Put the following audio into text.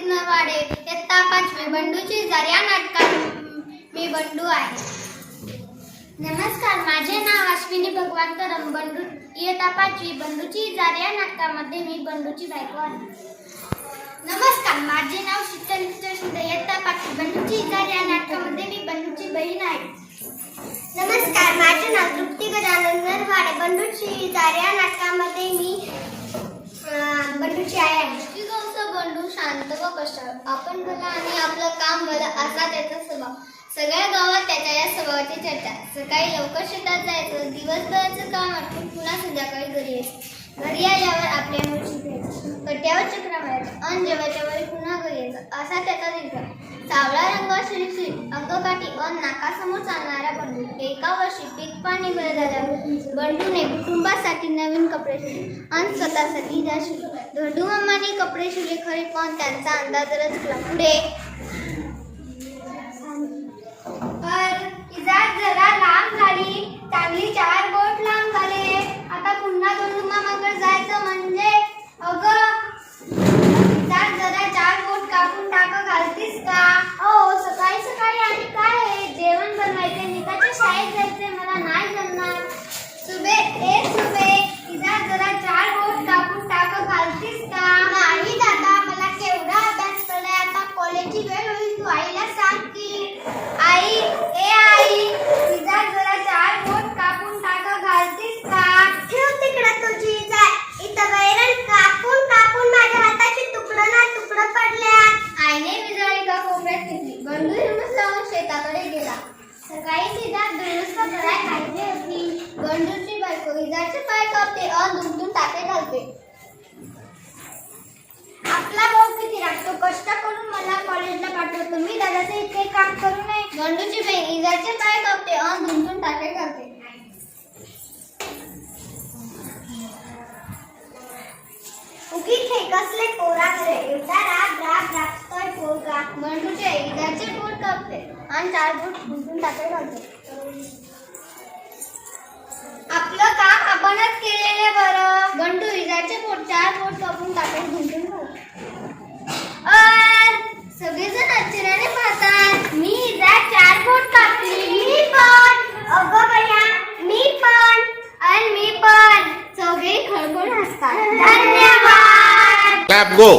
नरवाडे इयत्ता 5वी बंडूची जार या नाटकात मी बंडू आहे. नमस्कार, माझे नाव अश्विनी भगवान करम. बंडू इयत्ता 5वी बंडूची जार या नाटकामध्ये मी बंडूची बायको आहे. नमस्कार, माझे नाव शीतल शिंदे. इयत्ता 5वी बंडूची जार या नाटकामध्ये मी बंडूची बहीण आहे. नमस्कार, माझे नाव तृप्ती गजानन नरवाडे. बंडूची जार या नाटकामध्ये मी बंडूची आई आहे. बंडू शांत व कष्ट, आपण भला आणि आपलं काम भलं असा त्याचा स्वभाव. सगळ्या गावात त्याच्या या स्वभावाची चर्चा. सकाळी लवकर शेतात जायचं, दिवसभराचं काम आटपून पुन्हा संध्याकाळी घरी यायचं. घरी आल्यावर आपल्या मुळशी घ्यायचं, कट्यावर चक्र मारायचं आणि जेवायच्या वेळी पुन्हा घरी यायचं असा त्याचा दिवस. सावळा रंग, शिरशिर अंगकाठी आणि नाकासमोर चालणारा बंडू. एका वर्षी पीक पाणी बरं झाल्यावर बंडूने कुटुंबासाठी नवीन कपडे शिवले आणि स्वतःसाठी जा शिवले. धोंडू मामाने कपडे शिवले खरे, पण त्यांचा अंदाज चुकला. पुढे इजाज जरा लांब झाली, चांगली 4 बोट लांब झाले. आता पुन्हा धोंडू मामाकडे जायचं म्हणजे अगं इजाज जरा 4 बोट कापून घालतीस का? ओ सकाळी सकाळी आणि काय आहे, जेवण बनवायचे, निकाच्या शाळेत जायचे, मला नाही जमणार. सुबे इजाज जरा 4 बोट कापून घालतीस का? नाही दादा, मला केवढा अभ्यास केलाय, आता कॉलेजची वेळ होईल, तू आईला सांग की. आई इजाज जरा 4 बोट कापून घालतीस का? ठेव तिकडं तुझी इजाज. इथं वैरण कापून माझ्या हाताची तुकडं ना तुकडं पडल्यात. आईने विजाळी का कोपऱ्यात घेतली. बंडू हिरमस लावून शेताकडे गेला. सकाळी इजाज दुरुस्त करायला पाहिजे होती. बंडूची बायको इजाचे पाय कापते आणि दुमदूम टाके घालते. आपला भाऊ किती राखतो, कष्ट करून मला कॉलेजला पाठवतो, मी दादाचं इतके काम करू नये. बंडूची बहीण इजाचे पाय कापते आणि दुमदूम टाके घालते. उगीच हे कसले पोरा घरे, एवढा रागतोय पोरगा. बंडूचे इजाचे बोट कापते आणि 4 बोट दुमदूम टाके घालते. आपलं काम आपणच केलेले बरं. बंडू इजाचे बोट 4 बोट कापून टाके दुमदूम घालते. सगळेजण आश्चर्याने पाहतात. मी इजाज 4 बोट कापली. मी पण. अगं बया, मी पण. आणि मी पण. सगळे खळखळ हसतात. धन्यवाद. Clap, go.